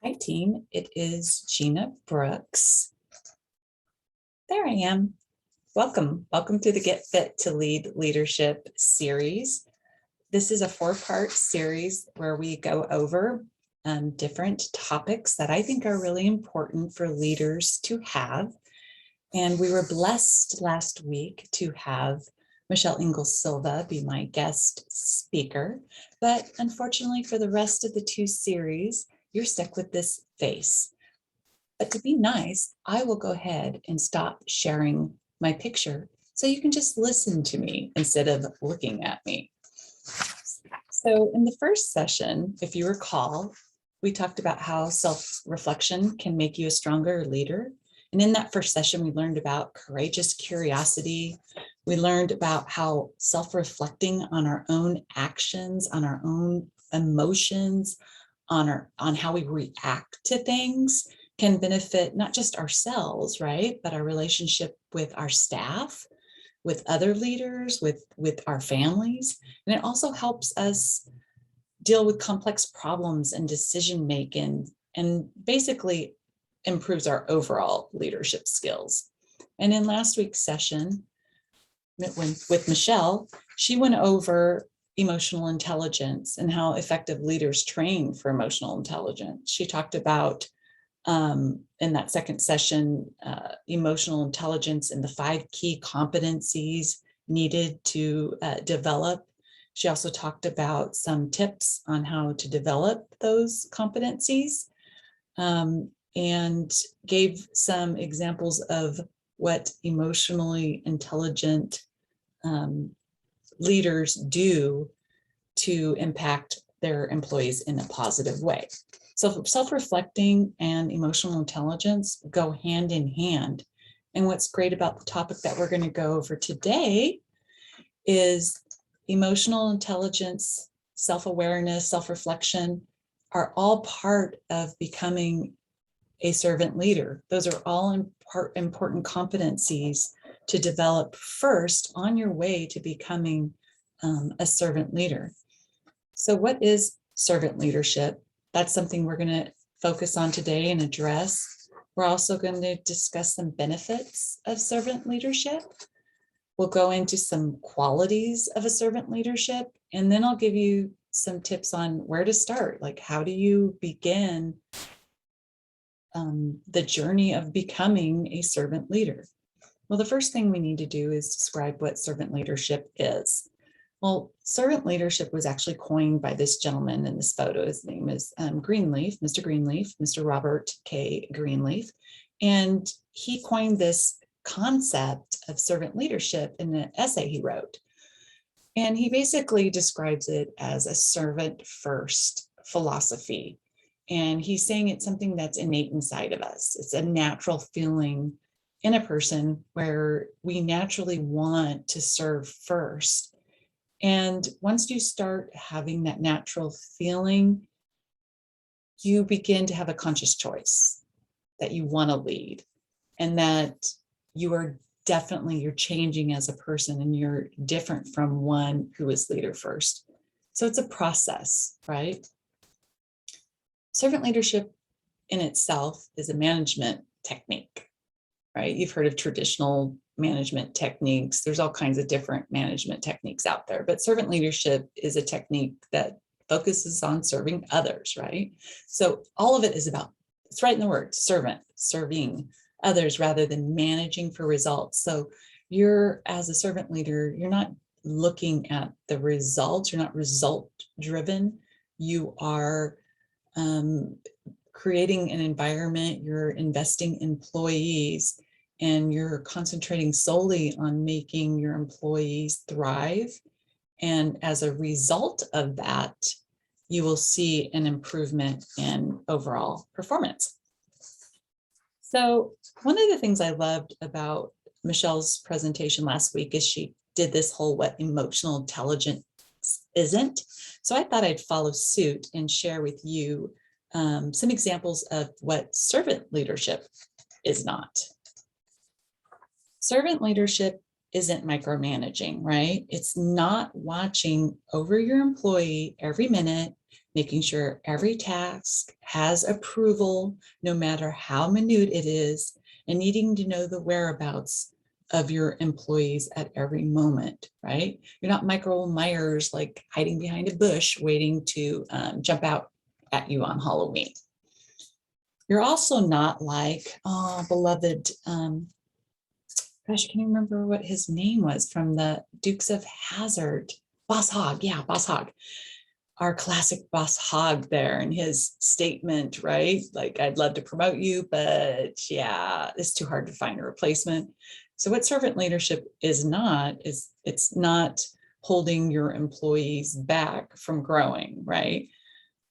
Hi team, it is Gina Brooks. There I am. Welcome to the Get Fit to Lead Leadership series. This is a 4-part series where we go over different topics that I think are really important for leaders to have. And we were blessed last week to have Michelle Ingalls Silva be my guest speaker. But unfortunately, for the rest of the 2 series, you're stuck with this face. But to be nice, I will go ahead and stop sharing my picture so you can just listen to me instead of looking at me. So in the first session, if you recall, we talked about how self-reflection can make you a stronger leader. And in that first session, we learned about courageous curiosity. We learned about how self-reflecting on our own actions, on our own emotions, on how we react to things can benefit not just ourselves, right, but our relationship with our staff, with other leaders, with our families. And it also helps us deal with complex problems and decision making, and basically improves our overall leadership skills. And in last week's session with Michelle, she went over emotional intelligence and how effective leaders train for emotional intelligence. She talked about in that second session, emotional intelligence and the 5 key competencies needed to develop. She also talked about some tips on how to develop those competencies and gave some examples of what emotionally intelligent leaders do to impact their employees in a positive way. So self-reflecting and emotional intelligence go hand in hand. And what's great about the topic that we're going to go over today is emotional intelligence, self-awareness, self-reflection are all part of becoming a servant leader. Those are all important competencies to develop first on your way to becoming a servant leader. So what is servant leadership? That's something we're going to focus on today and address. We're also going to discuss some benefits of servant leadership. We'll go into some qualities of a servant leadership, and then I'll give you some tips on where to start. Like, how do you begin the journey of becoming a servant leader? Well, the first thing we need to do is describe what servant leadership is. Well, servant leadership was actually coined by this gentleman in this photo. His name is Greenleaf, Mr. Greenleaf, Mr. Robert K. Greenleaf. And he coined this concept of servant leadership in an essay he wrote. And he basically describes it as a servant first philosophy. And he's saying it's something that's innate inside of us. It's a natural feeling in a person where we naturally want to serve first. And once you start having that natural feeling, you begin to have a conscious choice that you want to lead, and that you're changing as a person, and you're different from one who is leader first. So it's a process, right? Servant leadership in itself is a management technique, right? You've heard of traditional management techniques. There's all kinds of different management techniques out there, but servant leadership is a technique that focuses on serving others, right? So all of it is about, it's right in the word, servant, serving others rather than managing for results. So you're, as a servant leader, you're not looking at the results, you're not result driven. You are creating an environment, you're investing in employees, and you're concentrating solely on making your employees thrive. And as a result of that, you will see an improvement in overall performance. So one of the things I loved about Michelle's presentation last week is she did this whole what emotional intelligence isn't. So I thought I'd follow suit and share with you some examples of what servant leadership is not. Servant leadership isn't micromanaging, right? It's not watching over your employee every minute making sure every task has approval, no matter how minute it is, and needing to know the whereabouts of your employees at every moment, right? You're not Michael Myers, like hiding behind a bush, waiting to jump out at you on Halloween. You're also not like, oh, beloved, gosh, I can't remember what his name was from the Dukes of Hazzard. Boss Hogg, yeah, Boss Hogg. Our classic Boss Hogg there and his statement, right? Like, I'd love to promote you, but yeah, it's too hard to find a replacement. So what servant leadership is it's not holding your employees back from growing, right?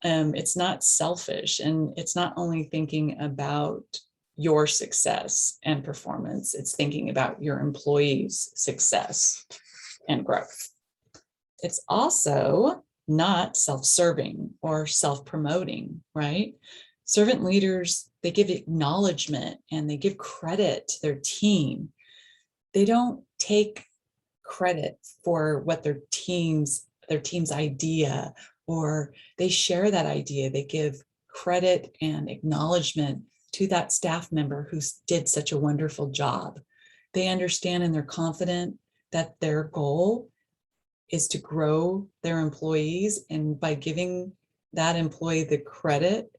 It's not selfish, and it's not only thinking about your success and performance, it's thinking about your employees' success and growth. It's also not self-serving or self-promoting, right? Servant leaders, they give acknowledgement and they give credit to their team. They don't take credit for what their team's idea, or they share that idea. They give credit and acknowledgement to that staff member who did such a wonderful job. They understand and they're confident that their goal is to grow their employees, and by giving that employee the credit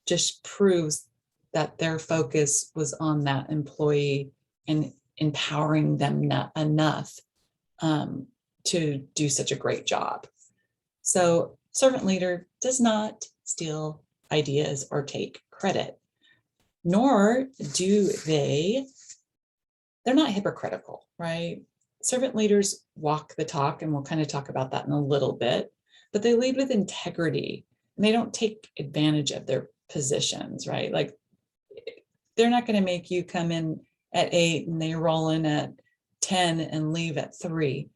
just proves that their focus was on that employee and empowering them enough to do such a great job. So servant leader does not steal ideas or take credit, nor do they're not hypocritical, right? Servant leaders walk the talk, and we'll kind of talk about that in a little bit, but they lead with integrity and they don't take advantage of their positions, right? Like, they're not going to make you come in at 8 and they roll in at 10 and leave at 3.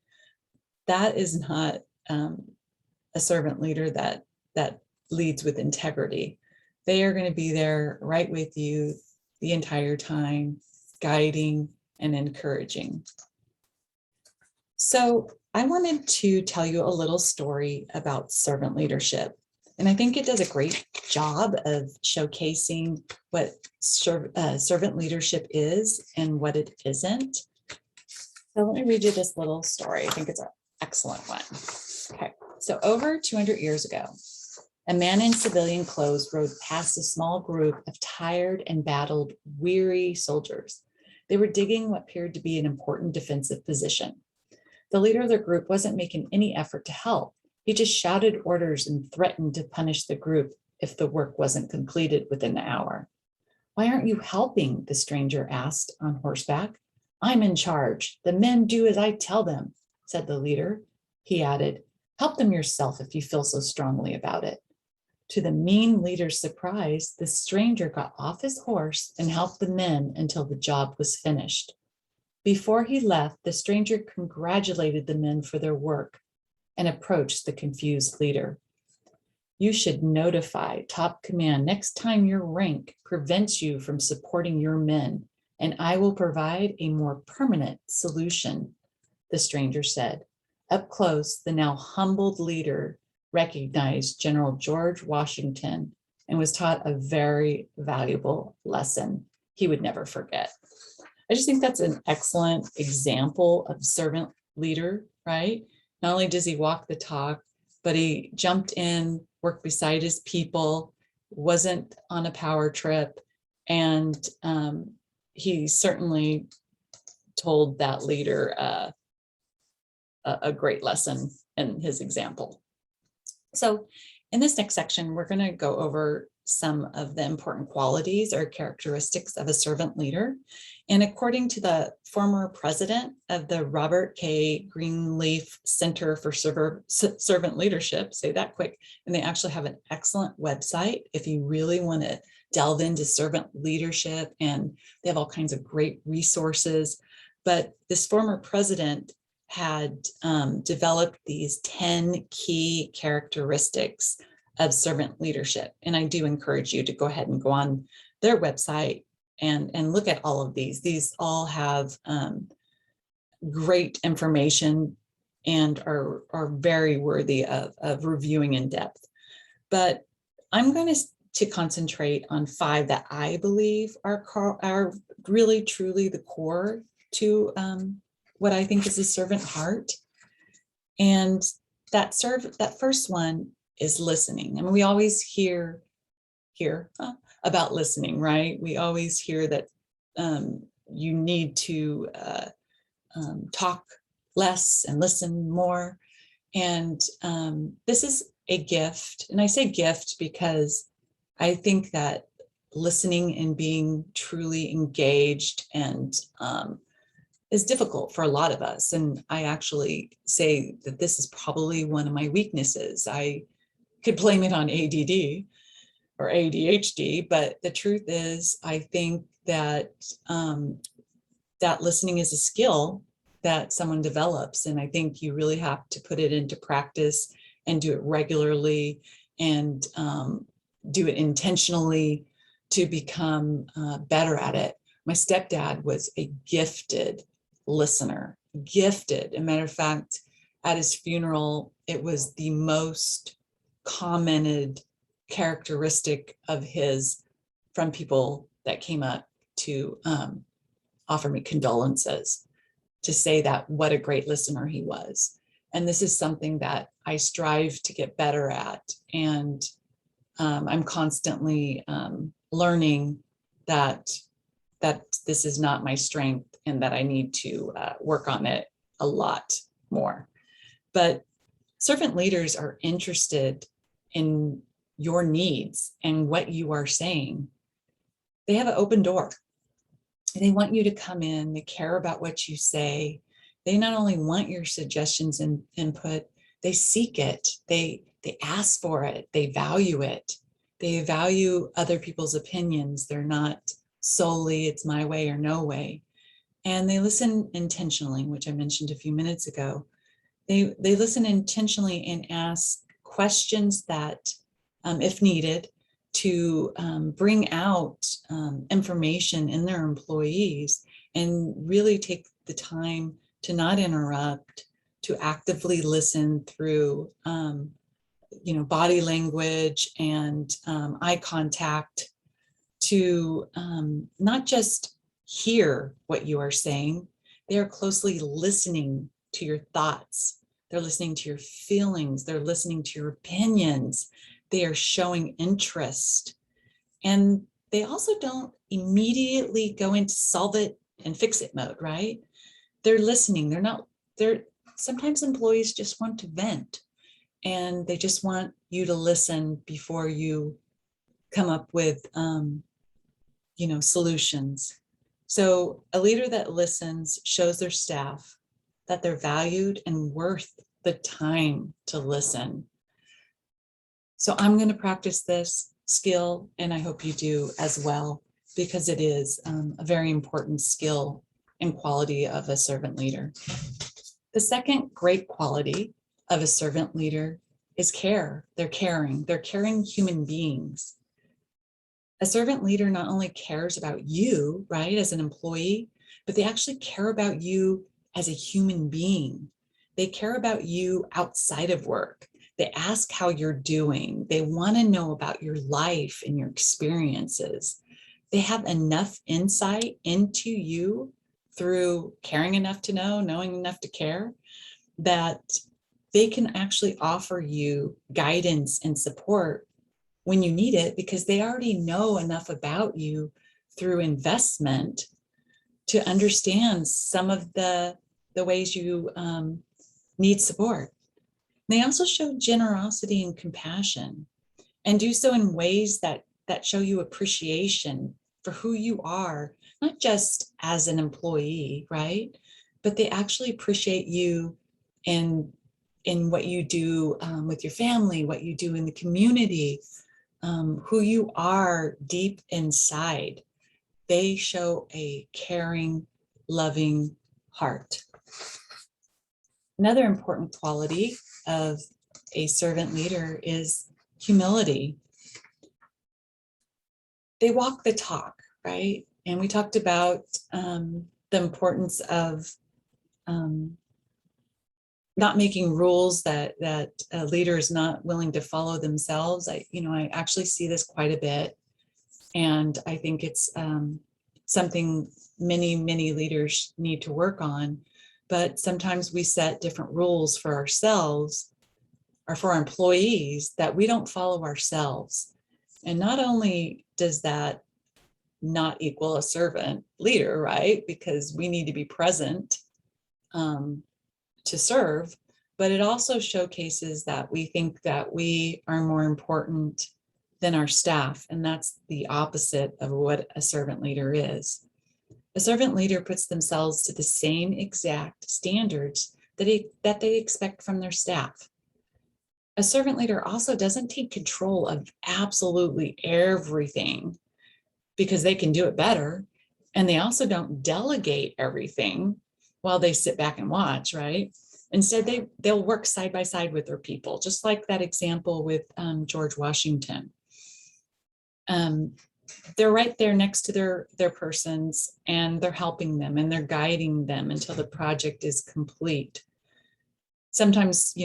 That is not a servant leader that leads with integrity. They are going to be there right with you the entire time, guiding and encouraging. So I wanted to tell you a little story about servant leadership. And I think it does a great job of showcasing what servant leadership is and what it isn't. So let me read you this little story. I think it's an excellent one. Okay, so over 200 years ago, a man in civilian clothes rode past a small group of tired and battled, weary soldiers. They were digging what appeared to be an important defensive position. The leader of their group wasn't making any effort to help. He just shouted orders and threatened to punish the group if the work wasn't completed within the hour. "Why aren't you helping?" the stranger asked on horseback. "I'm in charge. The men do as I tell them," said the leader. He added, "Help them yourself if you feel so strongly about it." To the mean leader's surprise, the stranger got off his horse and helped the men until the job was finished. Before he left, the stranger congratulated the men for their work and approached the confused leader. "You should notify top command next time your rank prevents you from supporting your men, and I will provide a more permanent solution," the stranger said. Up close, the now humbled leader recognized General George Washington and was taught a very valuable lesson he would never forget. I just think that's an excellent example of servant leader, right? Not only does he walk the talk, but he jumped in, worked beside his people, wasn't on a power trip, and he certainly told that leader a great lesson in his example. So in this next section, we're going to go over some of the important qualities or characteristics of a servant leader. And according to the former president of the Robert K. Greenleaf Center for Servant Leadership, say that quick, and they actually have an excellent website if you really want to delve into servant leadership, and they have all kinds of great resources. But this former president had developed these 10 key characteristics of servant leadership. And I do encourage you to go ahead and go on their website and look at all of these. These all have great information and are very worthy of reviewing in depth. but I'm going to concentrate on 5 that I believe are really truly the core to what I think is a servant heart. And that first one is listening. I mean, we always hear about listening, right? We always hear that you need to talk less and listen more. And this is a gift. And I say gift because I think that listening and being truly engaged and is difficult for a lot of us. And I actually say that this is probably one of my weaknesses. I could blame it on ADD or ADHD, but the truth is, I think that that listening is a skill that someone develops. And I think you really have to put it into practice and do it regularly and do it intentionally to become better at it. My stepdad was a gifted listener, gifted. As a matter of fact, at his funeral, it was the most commented characteristic of his from people that came up to offer me condolences, to say that what a great listener he was. And this is something that I strive to get better at. And I'm constantly learning that this is not my strength and that I need to work on it a lot more. But servant leaders are interested in your needs and what you are saying. They have an open door. They want you to come in. They care about what you say. They not only want your suggestions and input, they seek it. They ask for it. They value it. They value other people's opinions. They're not solely it's my way or no way. And they listen intentionally, which I mentioned a few minutes ago. They listen intentionally and ask questions that, if needed, to bring out information in their employees and really take the time to not interrupt, to actively listen through body language and eye contact, to not just hear what you are saying, they are closely listening to your thoughts. They're listening to your feelings. They're listening to your opinions. They are showing interest. And they also don't immediately go into solve it and fix it mode, right? They're listening. Sometimes employees just want to vent and they just want you to listen before you come up with, solutions. So a leader that listens shows their staff that they're valued and worth the time to listen. So I'm going to practice this skill, and I hope you do as well, because it is a very important skill and quality of a servant leader. The second great quality of a servant leader is care. They're caring human beings. A servant leader not only cares about you, right, as an employee, but they actually care about you as a human being. They care about you outside of work. They ask how you're doing. They want to know about your life and your experiences. They have enough insight into you through caring enough to know, knowing enough to care, that they can actually offer you guidance and support when you need it, because they already know enough about you through investment to understand some of the ways you need support. They also show generosity and compassion, and do so in ways that show you appreciation for who you are, not just as an employee, right? But they actually appreciate you in what you do with your family, what you do in the community, who you are deep inside. They show a caring, loving heart. Another important quality of a servant leader is humility. They walk the talk, right? And we talked about the importance of not making rules that a leader is not willing to follow themselves. I actually see this quite a bit, and I think it's something many leaders need to work on. But sometimes we set different rules for ourselves or for our employees that we don't follow ourselves. And not only does that not equal a servant leader, right? Because we need to be present to serve, but it also showcases that we think that we are more important than our staff. And that's the opposite of what a servant leader is. A servant leader puts themselves to the same exact standards that they expect from their staff. A servant leader also doesn't take control of absolutely everything because they can do it better. And they also don't delegate everything while they sit back and watch, right? Instead, they'll work side by side with their people, just like that example with George Washington. They're right there next to their persons, and they're helping them and they're guiding them until the project is complete. Sometimes,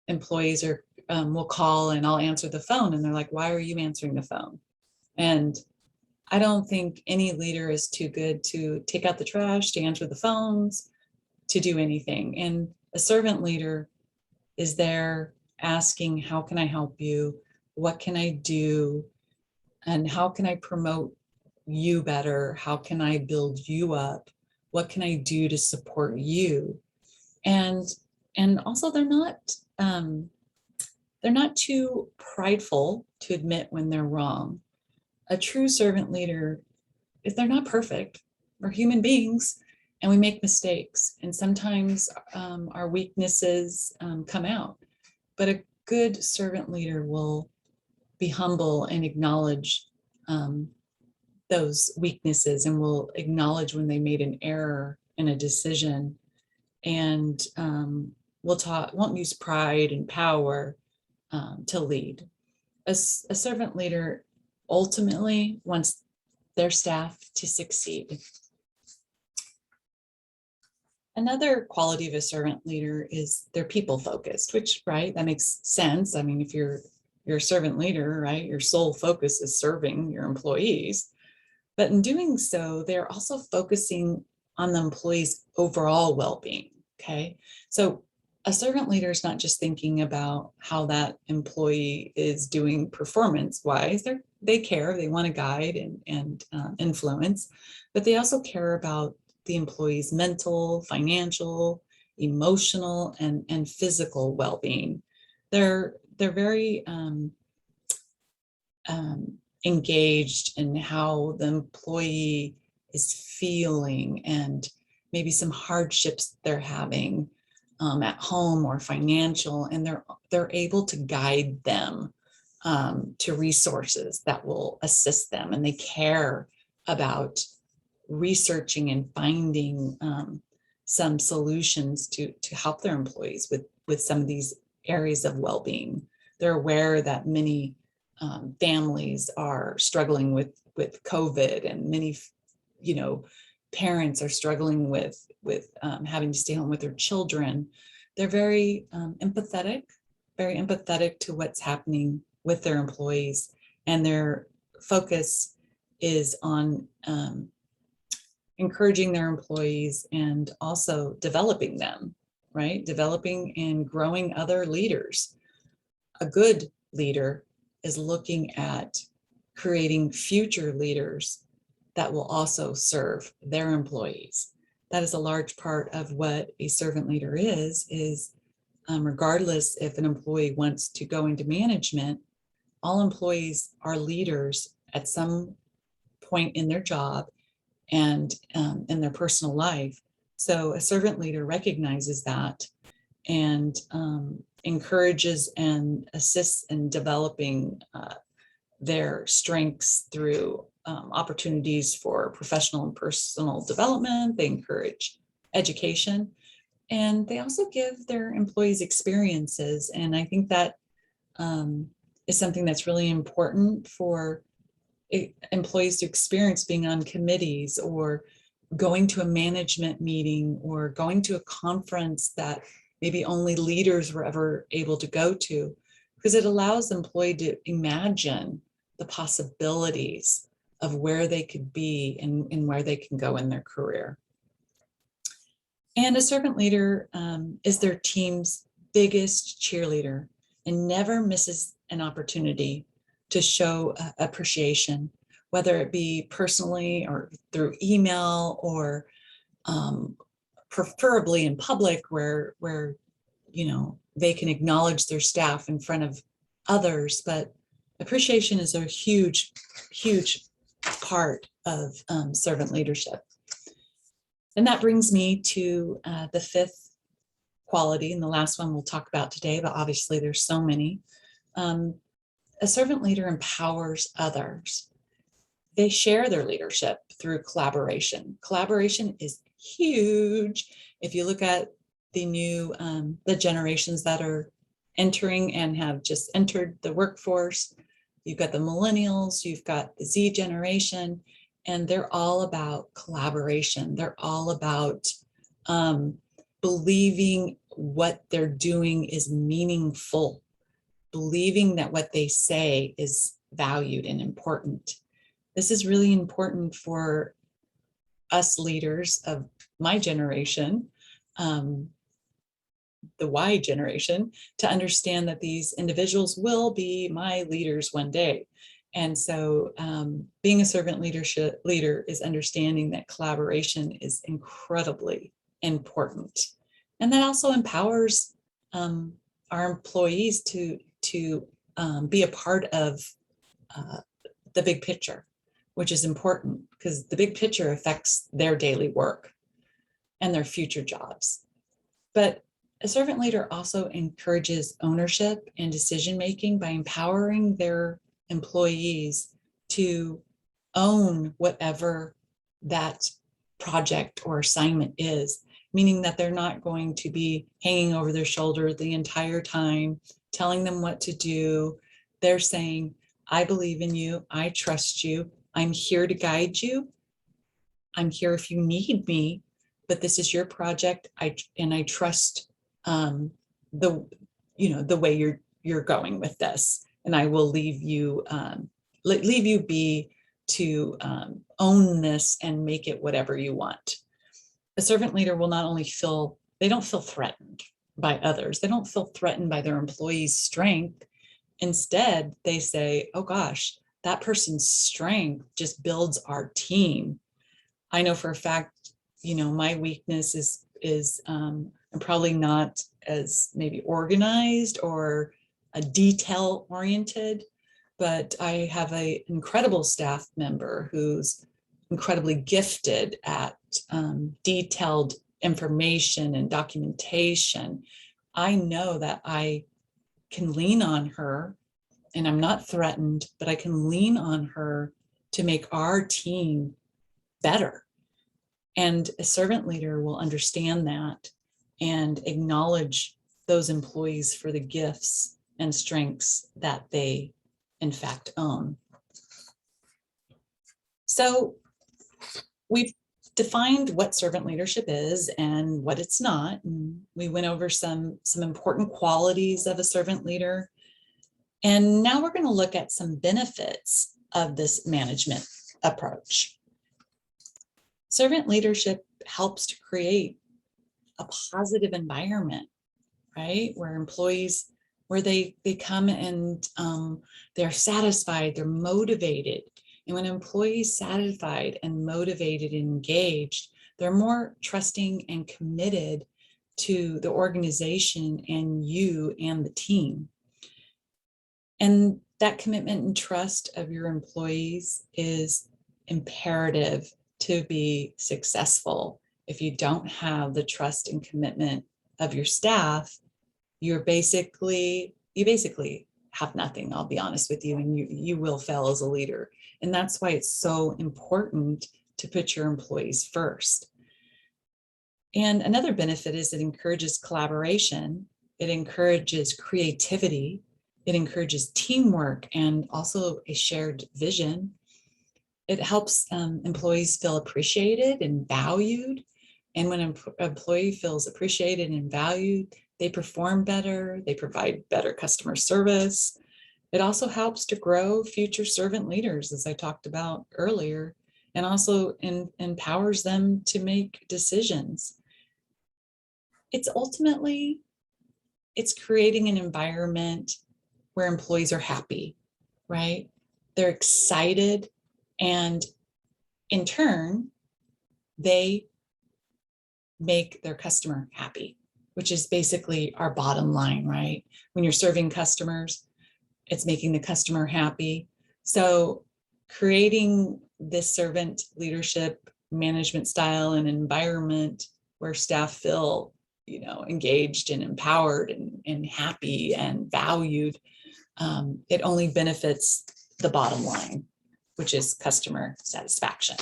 employees will call and I'll answer the phone and they're like, why are you answering the phone? And I don't think any leader is too good to take out the trash, to answer the phones, to do anything. And a servant leader is there asking, how can I help you? What can I do? And how can I promote you better? How can I build you up? What can I do to support you? And also they're not too prideful to admit when they're wrong. A true servant leader, if they're not perfect, we're human beings and we make mistakes. And sometimes our weaknesses come out. But a good servant leader will be humble and acknowledge those weaknesses, and will acknowledge when they made an error in a decision, and won't use pride and power to lead. A servant leader ultimately wants their staff to succeed. Another quality of a servant leader is they're people focused, which, right, that makes sense. I mean, if you're a servant leader, right, your sole focus is serving your employees. But in doing so, they're also focusing on the employee's overall well-being, okay? So a servant leader is not just thinking about how that employee is doing performance-wise. They care, they want to guide and influence, but they also care about the employee's mental, financial, emotional, and physical well-being. They're very engaged in how the employee is feeling and maybe some hardships they're having at home or financial, and they're able to guide them to resources that will assist them, and they care about researching and finding some solutions to help their employees with some of these areas of well-being. They're aware that many families are struggling with COVID, and many parents are struggling with having to stay home with their children. They're very empathetic to what's happening with their employees, and their focus is on encouraging their employees and also developing them, right? Developing and growing other leaders. A good leader is looking at creating future leaders that will also serve their employees. That is a large part of what a servant leader is regardless if an employee wants to go into management, all employees are leaders at some point in their job and in their personal life. So a servant leader recognizes that and encourages and assists in developing their strengths through opportunities for professional and personal development. They encourage education, and they also give their employees experiences. And I think that is something that's really important for employees to experience, being on committees or going to a management meeting or going to a conference that maybe only leaders were ever able to go to, because it allows the employee to imagine the possibilities of where they could be and where they can go in their career. And a servant leader is their team's biggest cheerleader and never misses an opportunity to show appreciation, whether it be personally or through email or preferably in public where they can acknowledge their staff in front of others. But appreciation is a huge part of servant leadership. And that brings me to the fifth quality, and the last one we'll talk about today, but obviously there's so many. A servant leader empowers others. They share their leadership through collaboration. Collaboration is huge. If you look at the generations that are entering and have just entered the workforce, you've got the millennials, you've got the Z generation, and they're all about collaboration. They're all about believing what they're doing is meaningful, believing that what they say is valued and important. This is really important for us leaders of my generation, the Y generation, to understand that these individuals will be my leaders one day. And so being a servant leader is understanding that collaboration is incredibly important. And that also empowers our employees to be a part of the big picture, which is important because the big picture affects their daily work and their future jobs. But a servant leader also encourages ownership and decision-making by empowering their employees to own whatever that project or assignment is, meaning that they're not going to be hanging over their shoulder the entire time, telling them what to do. They're saying, I believe in you, I trust you, I'm here to guide you, I'm here if you need me, but this is your project, I trust the way you're going with this, and I will leave you be to own this and make it whatever you want. A servant leader will not only they don't feel threatened by others, they don't feel threatened by their employees' strength. Instead, they say, oh gosh, that person's strength just builds our team. I know for a fact, my weakness is I'm probably not as maybe organized or detail oriented, but I have an incredible staff member who's incredibly gifted at detailed information and documentation. I know that I can lean on her, and I'm not threatened, but I can lean on her to make our team better. And a servant leader will understand that and acknowledge those employees for the gifts and strengths that they in fact own. So we've defined what servant leadership is and what it's not. And we went over some important qualities of a servant leader. And now we're going to look at some benefits of this management approach. Servant leadership helps to create a positive environment, right? Where employees, where they come and they're satisfied, they're motivated. And when employees satisfied and motivated and engaged, they're more trusting and committed to the organization and you and the team. And that commitment and trust of your employees is imperative to be successful. If you don't have the trust and commitment of your staff, you basically have nothing, I'll be honest with you, and you will fail as a leader. And that's why it's so important to put your employees first. And another benefit is it encourages collaboration, it encourages creativity, it encourages teamwork and also a shared vision. It helps employees feel appreciated and valued. And when an employee feels appreciated and valued, they perform better, they provide better customer service. It also helps to grow future servant leaders, as I talked about earlier, and also empowers them to make decisions. It's ultimately, it's creating an environment where employees are happy, right? They're excited, and in turn, they make their customer happy, which is basically our bottom line, right? When you're serving customers, it's making the customer happy. So creating this servant leadership management style and environment where staff feel, engaged and empowered and happy and valued, it only benefits the bottom line, which is customer satisfaction.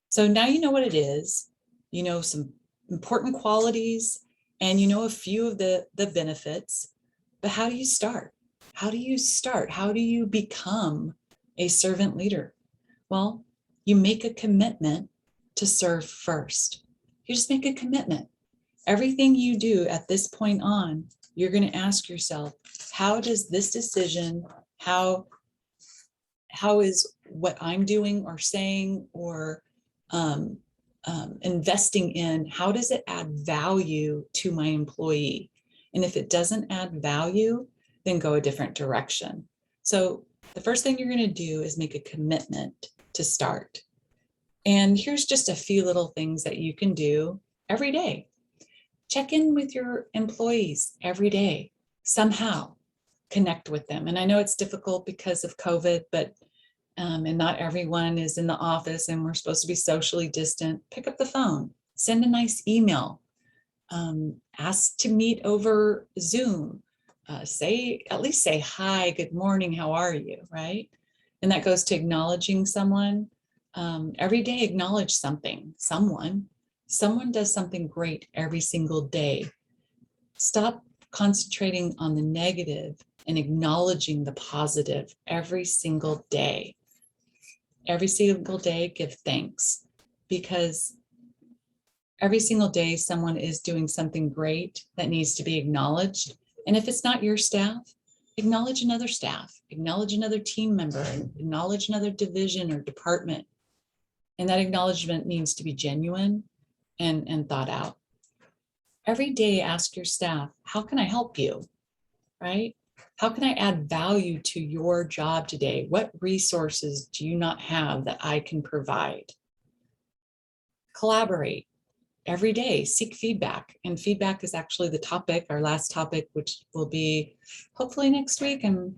So now you know what it is, you know some important qualities, and you know a few of the benefits, but how do you start? How do you start? How do you become a servant leader? Well, you make a commitment to serve first. You just make a commitment. Everything you do at this point on, you're going to ask yourself, how does this decision, how is what I'm doing or saying or investing in, how does it add value to my employee? And if it doesn't add value, then go a different direction. So the first thing you're going to do is make a commitment to start. And here's just a few little things that you can do every day. Check in with your employees every day, somehow connect with them. And I know it's difficult because of COVID, but and not everyone is in the office and we're supposed to be socially distant. Pick up the phone, send a nice email, ask to meet over Zoom, at least say hi, good morning, how are you, right? And that goes to acknowledging someone. Every day, acknowledge something, someone does something great every single day. Stop concentrating on the negative and acknowledging the positive every single day. Every single day, give thanks, because every single day someone is doing something great that needs to be acknowledged. And if it's not your staff, acknowledge another staff, acknowledge another team member, acknowledge another division or department. And that acknowledgement needs to be genuine and thought out. Every day, ask your staff, how can I help you, right? How can I add value to your job today? What resources do you not have that I can provide? Collaborate every day, seek feedback. And feedback is actually the topic, our last topic, which will be hopefully next week. I'm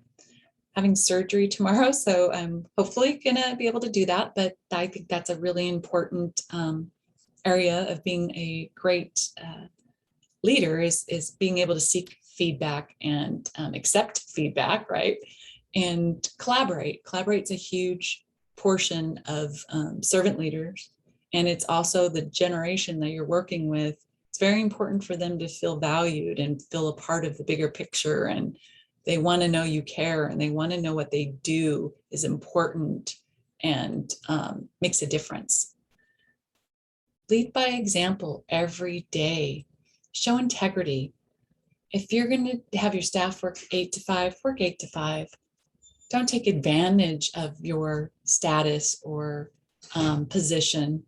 having surgery tomorrow, so I'm hopefully gonna be able to do that. But I think that's a really important area of being a great leader is being able to seek feedback and accept feedback, right? And collaborate. Collaborate's a huge portion of servant leaders. And it's also the generation that you're working with. It's very important for them to feel valued and feel a part of the bigger picture. And they want to know you care, and they want to know what they do is important and makes a difference. Lead by example every day. Show integrity. If you're going to have your staff work 8 to 5, work 8 to 5. Don't take advantage of your status or position.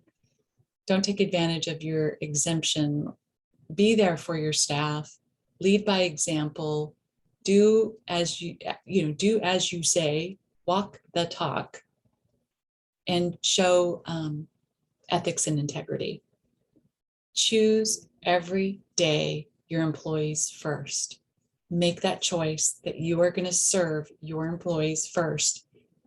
Don't take advantage of your exemption. Be there for your staff. Lead by example. Do as do as you say. Walk the talk, and show ethics and integrity. Choose every day your employees first. Make that choice that you are going to serve your employees first.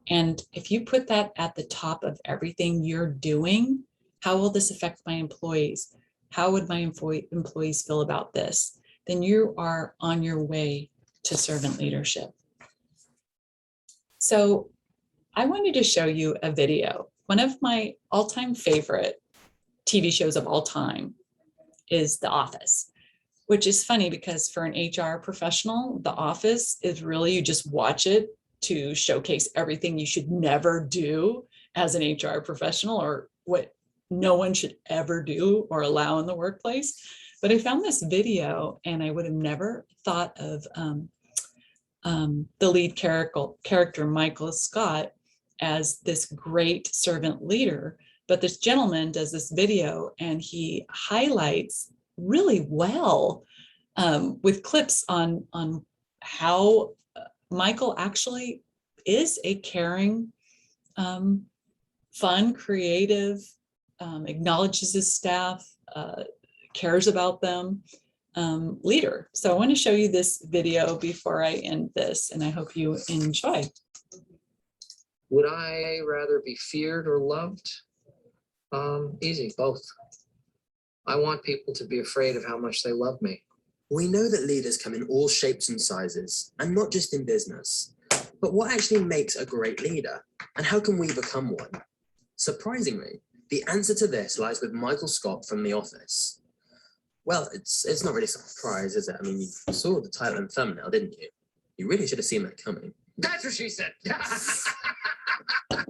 And if you put that at the top of everything you're doing, how will this affect my employees? How would my employees feel about this? Then you are on your way to servant leadership. So I wanted to show you a video. One of my all-time favorite TV shows of all time is The Office, which is funny because for an HR professional, The Office is really, you just watch it to showcase everything you should never do as an HR professional, or what no one should ever do or allow in the workplace. But I found this video and I would have never thought of the lead character, Michael Scott, as this great servant leader. But this gentleman does this video and he highlights really well with clips on how Michael actually is a caring, fun, creative, acknowledges his staff, cares about them, leader. So I want to show you this video before I end this, and I hope you enjoy. Would I rather be feared or loved? Easy, both. I want people to be afraid of how much they love me. We know that leaders come in all shapes and sizes, and not just in business. But what actually makes a great leader, and how can we become one? Surprisingly, the answer to this lies with Michael Scott from The Office. Well, it's not really a surprise, is it? I mean, you saw the title and thumbnail, didn't you? You really should have seen that coming. That's what she said.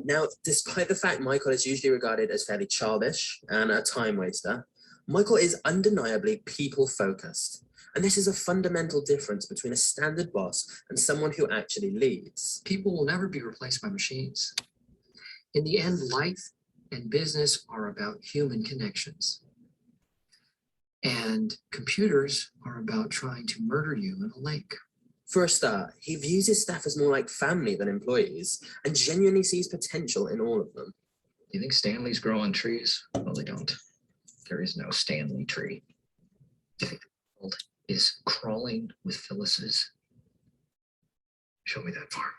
Now, despite the fact Michael is usually regarded as fairly childish and a time waster, Michael is undeniably people-focused. And this is a fundamental difference between a standard boss and someone who actually leads. People will never be replaced by machines. In the end, life and business are about human connections. And computers are about trying to murder you in a lake. For a start, he views his staff as more like family than employees and genuinely sees potential in all of them. You think Stanleys grow on trees? Well, they don't. There is no Stanley tree. You think the world is crawling with Phyllis's? Show me that farm.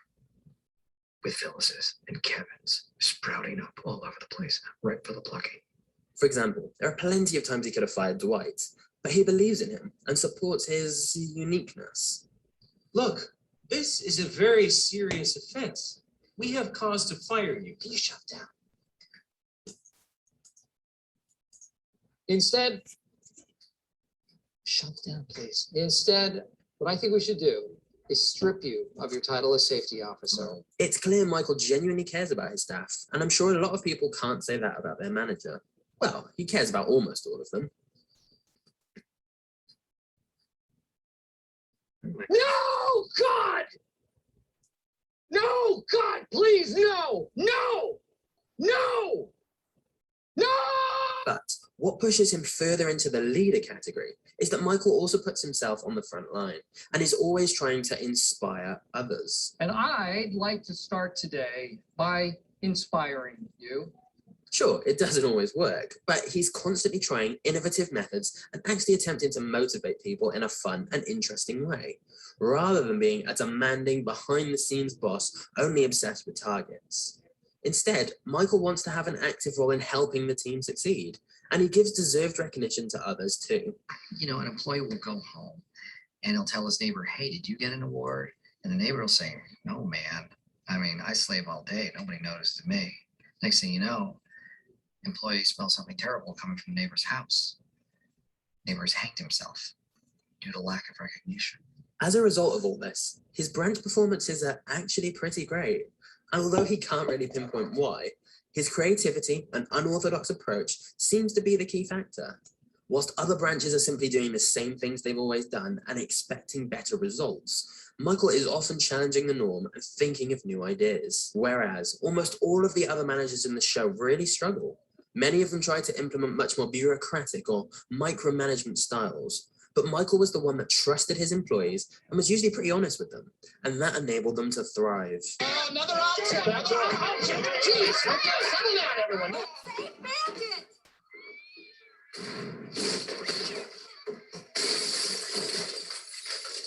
With Phyllis's and Kevin's sprouting up all over the place, right for the plucking. For example, there are plenty of times he could have fired Dwight, but he believes in him and supports his uniqueness. Look, this is a very serious offense. We have cause to fire you. Can you shut down? Instead, shut down, please. Instead, what I think we should do is strip you of your title as safety officer. It's clear Michael genuinely cares about his staff, and I'm sure a lot of people can't say that about their manager. Well, he cares about almost all of them. No, God! No, God, please, no! No! No! No! But what pushes him further into the leader category is that Michael also puts himself on the front line and is always trying to inspire others. And I'd like to start today by inspiring you. Sure, it doesn't always work, but he's constantly trying innovative methods and actually attempting to motivate people in a fun and interesting way, rather than being a demanding, behind-the-scenes boss only obsessed with targets. Instead, Michael wants to have an active role in helping the team succeed, and he gives deserved recognition to others too. You know, an employee will go home and he'll tell his neighbor, hey, did you get an award? And the neighbor will say, no, man. I mean, I slave all day. Nobody noticed me. Next thing you know, employee smells something terrible coming from the neighbor's house. Neighbor's hanged himself due to lack of recognition. As a result of all this, his branch performances are actually pretty great. And although he can't really pinpoint why, his creativity and unorthodox approach seems to be the key factor. Whilst other branches are simply doing the same things they've always done and expecting better results, Michael is often challenging the norm and thinking of new ideas. Whereas almost all of the other managers in the show really struggle. Many of them try to implement much more bureaucratic or micromanagement styles, but Michael was the one that trusted his employees and was usually pretty honest with them, and that enabled them to thrive. Another option! Another option! Jeez, okay, settle down, everyone.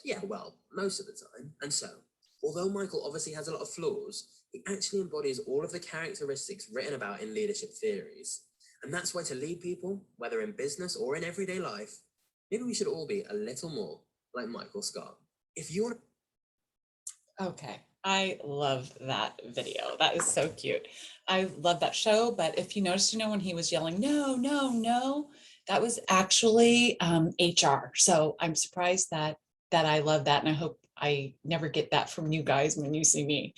Yeah, well, most of the time. And so, although Michael obviously has a lot of flaws, he actually embodies all of the characteristics written about in leadership theories. And that's why to lead people, whether in business or in everyday life, maybe we should all be a little more like Michael Scott. If you want to... Okay, I love that video. That is so cute. I love that show, but if you noticed, when he was yelling, no, no, no, that was actually HR. So I'm surprised that I love that, and I hope I never get that from you guys when you see me.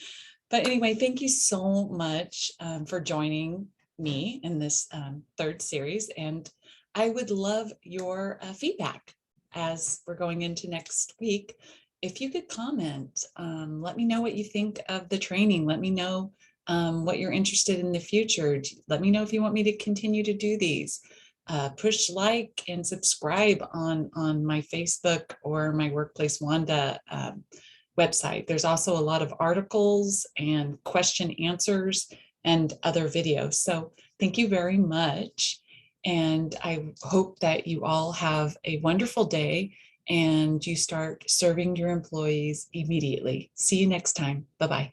But anyway, thank you so much for joining me in this third series. And I would love your feedback as we're going into next week. If you could comment, let me know what you think of the training. Let me know what you're interested in the future. Let me know if you want me to continue to do these. Push like and subscribe on my Facebook or my Workplace Wanda website. There's also a lot of articles and question answers and other videos. So thank you very much. And I hope that you all have a wonderful day and you start serving your employees immediately. See you next time. Bye-bye.